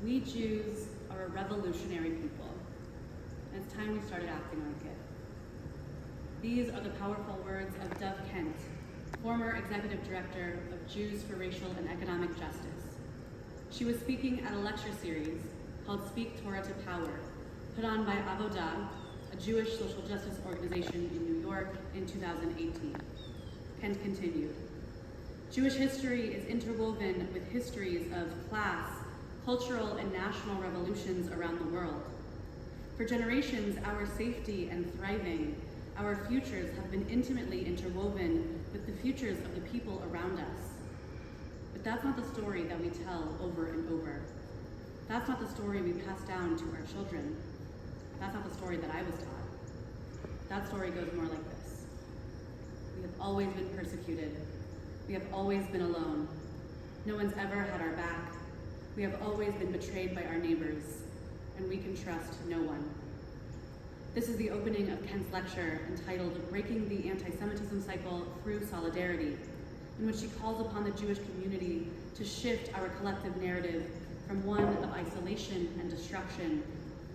We Jews are a revolutionary people, and it's time we started acting like it. These are the powerful words of Dov Kent, former executive director of Jews for Racial and Economic Justice. She was speaking at a lecture series called Speak Torah to Power, put on by Avodah, a Jewish social justice organization in New York in 2018. Kent continued, Jewish history is interwoven with histories of class, cultural, and national revolutions around the world. For generations, our safety and thriving, our futures have been intimately interwoven with the futures of the people around us. But that's not the story that we tell over and over. That's not the story we pass down to our children. That's not the story that I was taught. That story goes more like this. We have always been persecuted. We have always been alone. No one's ever had our back. We have always been betrayed by our neighbors, and we can trust no one. This is the opening of Kent's lecture entitled Breaking the Anti-Semitism Cycle Through Solidarity, in which she calls upon the Jewish community to shift our collective narrative from one of isolation and destruction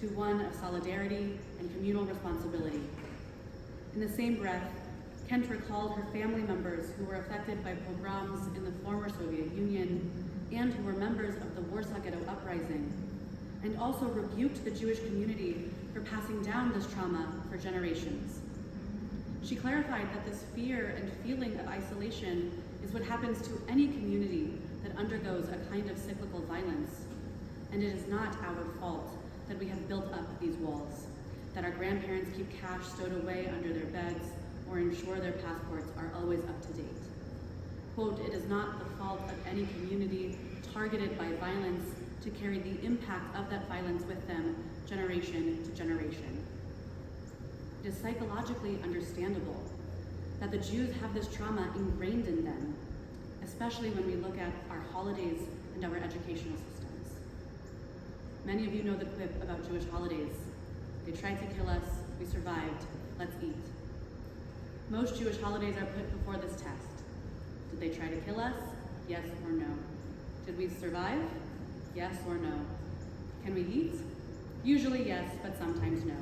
to one of solidarity and communal responsibility. In the same breath, Kent recalled her family members who were affected by pogroms in the former Soviet Union and who were members of the Warsaw Ghetto Uprising, and also rebuked the Jewish community for passing down this trauma for generations. She clarified that this fear and feeling of isolation is what happens to any community that undergoes a kind of cyclical violence, and it is not our fault that we have built up these walls, that our grandparents keep cash stowed away under their beds or ensure their passports are always up to date. Quote, it is not the fault of any community targeted by violence to carry the impact of that violence with them generation to generation. It is psychologically understandable that the Jews have this trauma ingrained in them, especially when we look at our holidays and our educational systems. Many of you know the quip about Jewish holidays. They tried to kill us, we survived, let's eat. Most Jewish holidays are put before this test. Did they try to kill us? Yes or no? Did we survive? Yes or no? Can we eat? Usually yes, but sometimes no.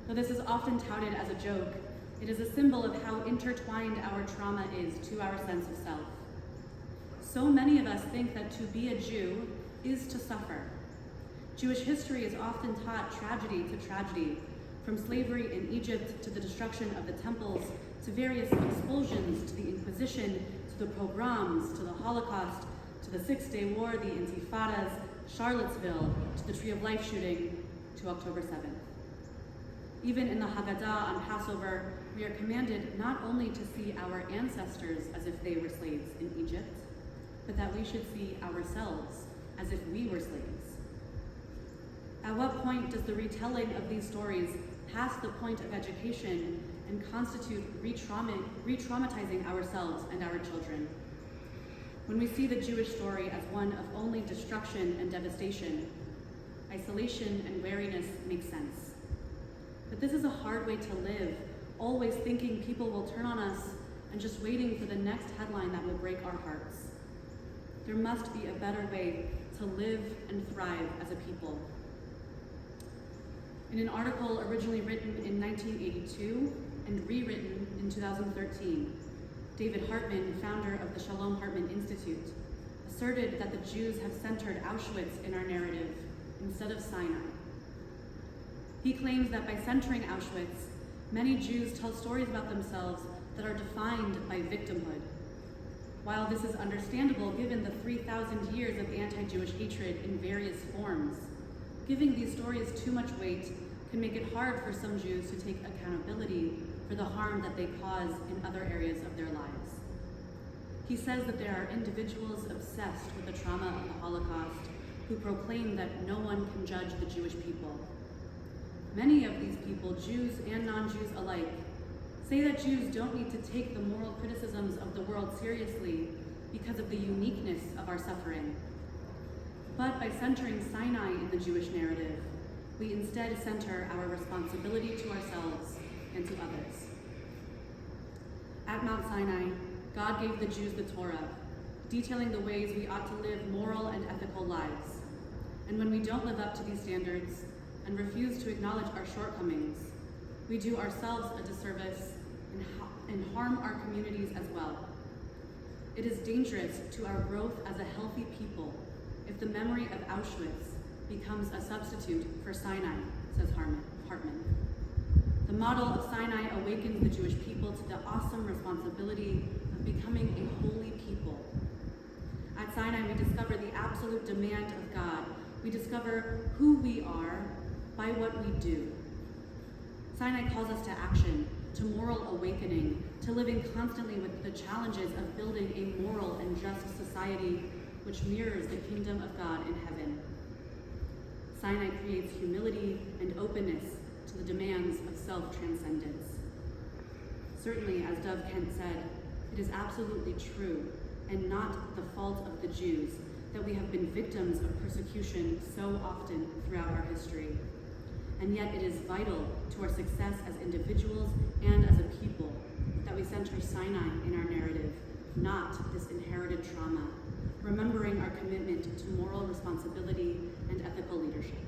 Though this is often touted as a joke, it is a symbol of how intertwined our trauma is to our sense of self. So many of us think that to be a Jew is to suffer. Jewish history is often taught tragedy to tragedy, from slavery in Egypt to the destruction of the temples, to various expulsions, to the Inquisition, to the pogroms, to the Holocaust, to the Six-Day War, the Intifadas, Charlottesville, to the Tree of Life shooting, to October 7th. Even in the Haggadah on Passover, we are commanded not only to see our ancestors as if they were slaves in Egypt, but that we should see ourselves as if we were slaves. At what point does the retelling of these stories pass the point of education and constitute re-traumatizing ourselves and our children? When we see the Jewish story as one of only destruction and devastation, isolation and wariness make sense. But this is a hard way to live, always thinking people will turn on us and just waiting for the next headline that will break our hearts. There must be a better way to live and thrive as a people. In an article originally written in 1982 and rewritten in 2013, David Hartman, founder of the Shalom Hartman Institute, asserted that the Jews have centered Auschwitz in our narrative instead of Sinai. He claims that by centering Auschwitz, many Jews tell stories about themselves that are defined by victimhood. While this is understandable given the 3,000 years of anti-Jewish hatred in various forms, giving these stories too much weight can make it hard for some Jews to take accountability for the harm that they cause in other areas of their lives. He says that there are individuals obsessed with the trauma of the Holocaust who proclaim that no one can judge the Jewish people. Many of these people, Jews and non-Jews alike, say that Jews don't need to take the moral criticisms of the world seriously because of the uniqueness of our suffering. But by centering Sinai in the Jewish narrative, we instead center our responsibility to ourselves and to others. At Mount Sinai, God gave the Jews the Torah, detailing the ways we ought to live moral and ethical lives, And when we don't live up to these standards and refuse to acknowledge our shortcomings, we do ourselves a disservice and harm our communities as well. It is dangerous to our growth as a healthy people if the memory of Auschwitz becomes a substitute for Sinai, says Hoffman. The model of Sinai awakens the Jewish people to the awesome responsibility of becoming a holy people. At Sinai, we discover the absolute demand of God. We discover who we are by what we do. Sinai calls us to action, to moral awakening, to living constantly with the challenges of building a moral and just society which mirrors the kingdom of God in heaven. Sinai creates humility and openness to the demands of self-transcendence. Certainly, as Dov Kent said, it is absolutely true and not the fault of the Jews that we have been victims of persecution so often throughout our history. And yet it is vital to our success as individuals and as a people that we center Sinai in our narrative, not this inherited trauma, remembering our commitment to moral responsibility and ethical leadership.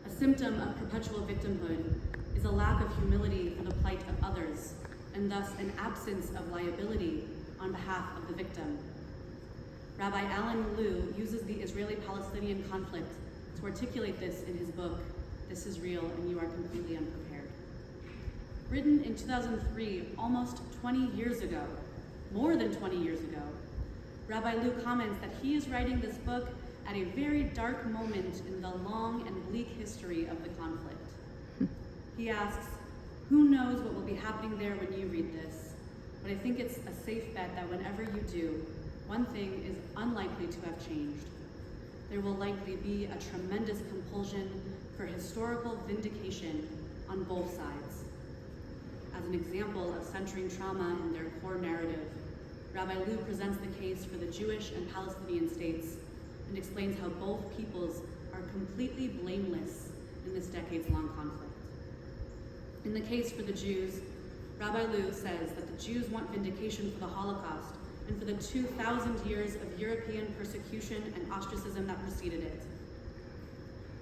A symptom of perpetual victimhood is a lack of humility for the plight of others, and thus an absence of liability on behalf of the victim. Rabbi Alan Liu uses the Israeli-Palestinian conflict to articulate this in his book, This Is Real and You Are Completely Unprepared. Written in 2003, almost 20 years ago, more than 20 years ago, Rabbi Liu comments that he is writing this book at a very dark moment in the long and bleak history of the conflict. He asks, who knows what will be happening there when you read this? But I think it's a safe bet that whenever you do, one thing is unlikely to have changed. There will likely be a tremendous compulsion for historical vindication on both sides. As an example of centering trauma in their core narrative, Rabbi Liu presents the case for the Jewish and Palestinian states and explains how both peoples are completely blameless in this decades-long conflict. In the case for the Jews, Rabbi Liu says that the Jews want vindication for the Holocaust and for the 2,000 years of European persecution and ostracism that preceded it.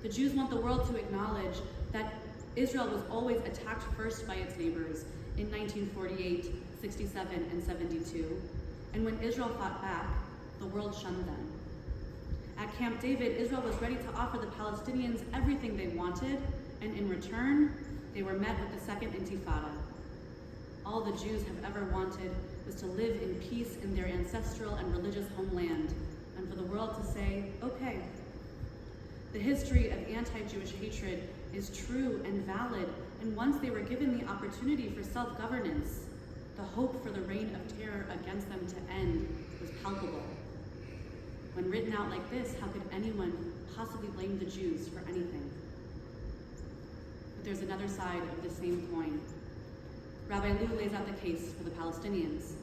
The Jews want the world to acknowledge that Israel was always attacked first by its neighbors in 1948, 67, and 72, and when Israel fought back, the world shunned them. At Camp David, Israel was ready to offer the Palestinians everything they wanted, and in return, they were met with the Second Intifada. All the Jews have ever wanted was to live in peace in their ancestral and religious homeland, and for the world to say, okay. The history of anti-Jewish hatred is true and valid, and once they were given the opportunity for self-governance, the hope for the reign of terror against them to end was palpable. When written out like this, how could anyone possibly blame the Jews for anything? But there's another side of the same coin. Rabbi Liu lays out the case for the Palestinians.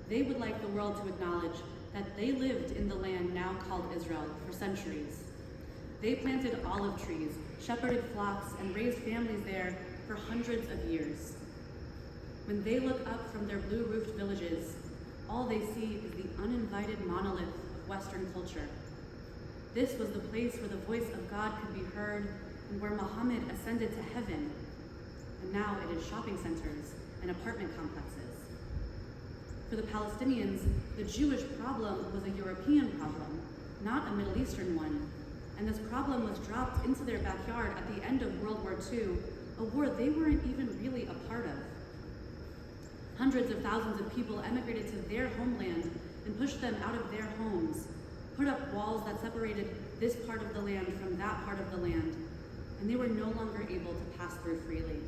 They would like the world to acknowledge that they lived in the land now called Israel for centuries. They planted olive trees, shepherded flocks, and raised families there for hundreds of years. When they look up from their blue-roofed villages, all they see is the uninvited monolith of Western culture. This was the place where the voice of God could be heard and where Muhammad ascended to heaven. And now it is shopping centers and apartment complexes. For the Palestinians, the Jewish problem was a European problem, not a Middle Eastern one. And this problem was dropped into their backyard at the end of World War II, a war they weren't even really a part of. Hundreds of thousands of people emigrated to their homeland and pushed them out of their homes, put up walls that separated this part of the land from that part of the land, and they were no longer able to pass through freely.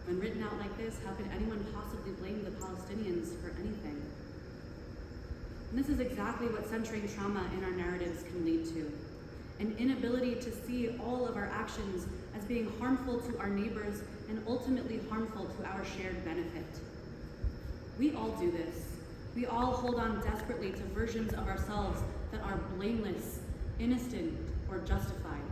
When written out like this, how could anyone possibly blame the Palestinians for anything? And this is exactly what centering trauma in our narratives can lead to. An inability to see all of our actions as being harmful to our neighbors and ultimately harmful to our shared benefit. We all do this. We all hold on desperately to versions of ourselves that are blameless, innocent, or justified.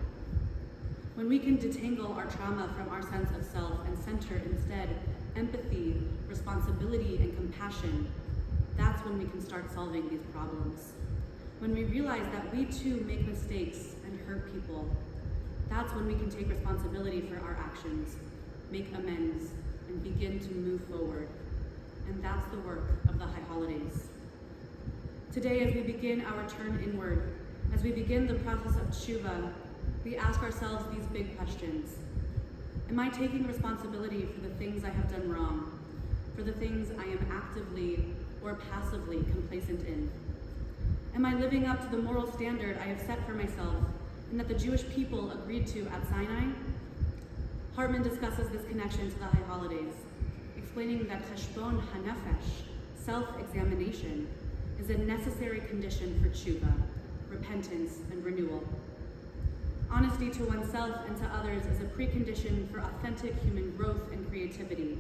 When we can detangle our trauma from our sense of self and center instead empathy, responsibility, and compassion, that's when we can start solving these problems. When we realize that we too make mistakes and hurt people, that's when we can take responsibility for our actions, make amends, and begin to move forward. And that's the work of the High Holidays. Today, as we begin our turn inward, as we begin the process of tshuva, we ask ourselves these big questions. Am I taking responsibility for the things I have done wrong, for the things I am actively or passively complacent in? Am I living up to the moral standard I have set for myself and that the Jewish people agreed to at Sinai? Hoffman discusses this connection to the High Holidays, explaining that cheshbon hanefesh, self-examination, is a necessary condition for tshuva, repentance, and renewal. Honesty to oneself and to others is a precondition for authentic human growth and creativity.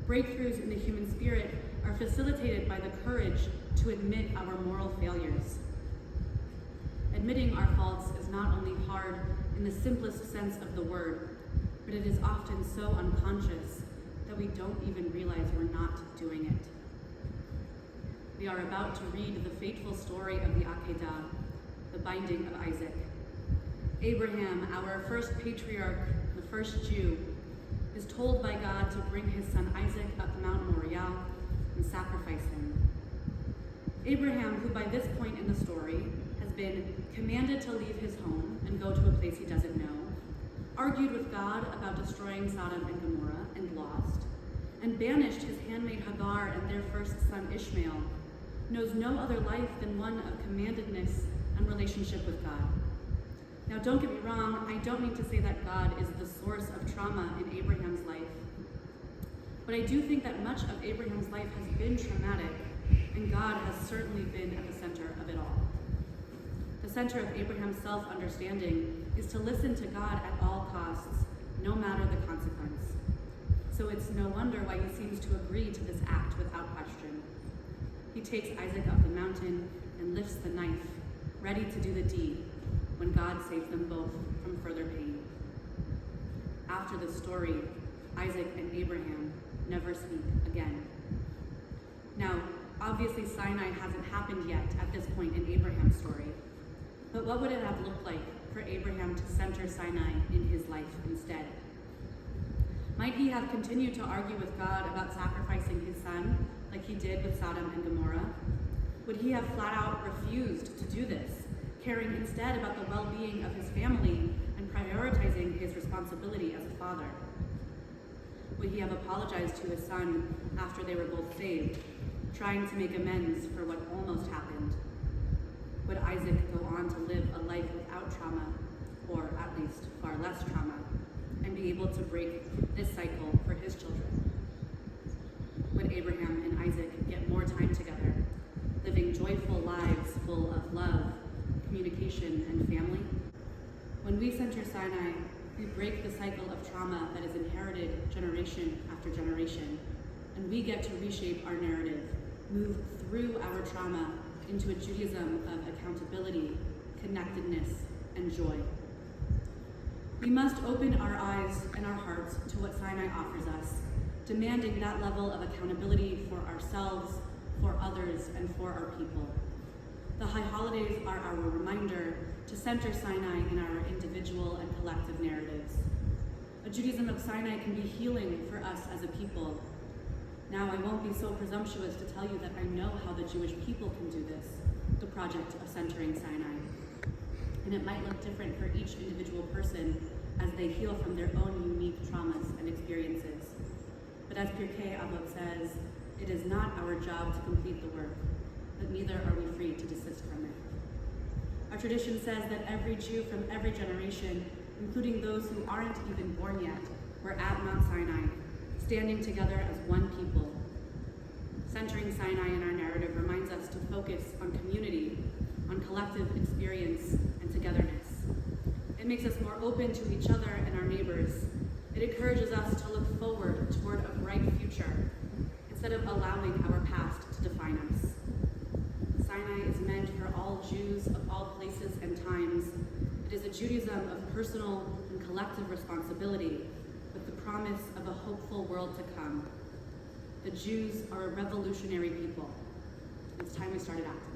Breakthroughs in the human spirit are facilitated by the courage to admit our moral failures. Admitting our faults is not only hard in the simplest sense of the word, but it is often so unconscious that we don't even realize we're not doing it. We are about to read the fateful story of the Akedah, the binding of Isaac. Abraham, our first patriarch, the first Jew, is told by God to bring his son Isaac up Mount Moriah and sacrifice him. Abraham, who by this point in the story has been commanded to leave his home and go to a place he doesn't know, argued with God about destroying Sodom and Gomorrah and lost, and banished his handmaid Hagar and their first son Ishmael, knows no other life than one of commandedness and relationship with God. Now, don't get me wrong, I don't mean to say that God is the source of trauma in Abraham's life. But I do think that much of Abraham's life has been traumatic, and God has certainly been at the center of it all. The center of Abraham's self-understanding is to listen to God at all costs, no matter the consequence. So it's no wonder why he seems to agree to this act without question. He takes Isaac up the mountain and lifts the knife, ready to do the deed, when God saves them both from further pain. After this story, Isaac and Abraham never speak again. Now, obviously Sinai hasn't happened yet at this point in Abraham's story, but what would it have looked like for Abraham to center Sinai in his life instead? Might he have continued to argue with God about sacrificing his son, like he did with Sodom and Gomorrah? Would he have flat out refused to do this, caring instead about the well-being of his family and prioritizing his responsibility as a father? Would he have apologized to his son after they were both saved, trying to make amends for what almost happened? Would Isaac go on to live a life without trauma, or at least far less trauma, and be able to break this cycle for his children? Would Abraham and Isaac get more time together, living joyful lives full of love, communication, and family? When we center Sinai, we break the cycle of trauma that is inherited generation after generation, and we get to reshape our narrative, move through our trauma into a Judaism of accountability, connectedness, and joy. We must open our eyes and our hearts to what Sinai offers us, demanding that level of accountability for ourselves, for others, and for our people. The High Holidays are our reminder to center Sinai in our individual and collective narratives. A Judaism of Sinai can be healing for us as a people. Now, I won't be so presumptuous to tell you that I know how the Jewish people can do this, the project of centering Sinai. And it might look different for each individual person as they heal from their own unique traumas and experiences. But as Pirkei Avot says, it is not our job to complete the work, but neither are we free to desist from it. Our tradition says that every Jew from every generation, including those who aren't even born yet, were at Mount Sinai, standing together as one people. Centering Sinai in our narrative reminds us to focus on community, on collective experience, and togetherness. It makes us more open to each other and our neighbors. It encourages us to look forward toward a bright future, instead of allowing our past to define us. Sinai is meant for all Jews of all places and times. It is a Judaism of personal and collective responsibility, with the promise of a hopeful world to come. The Jews are a revolutionary people. It's time we started acting.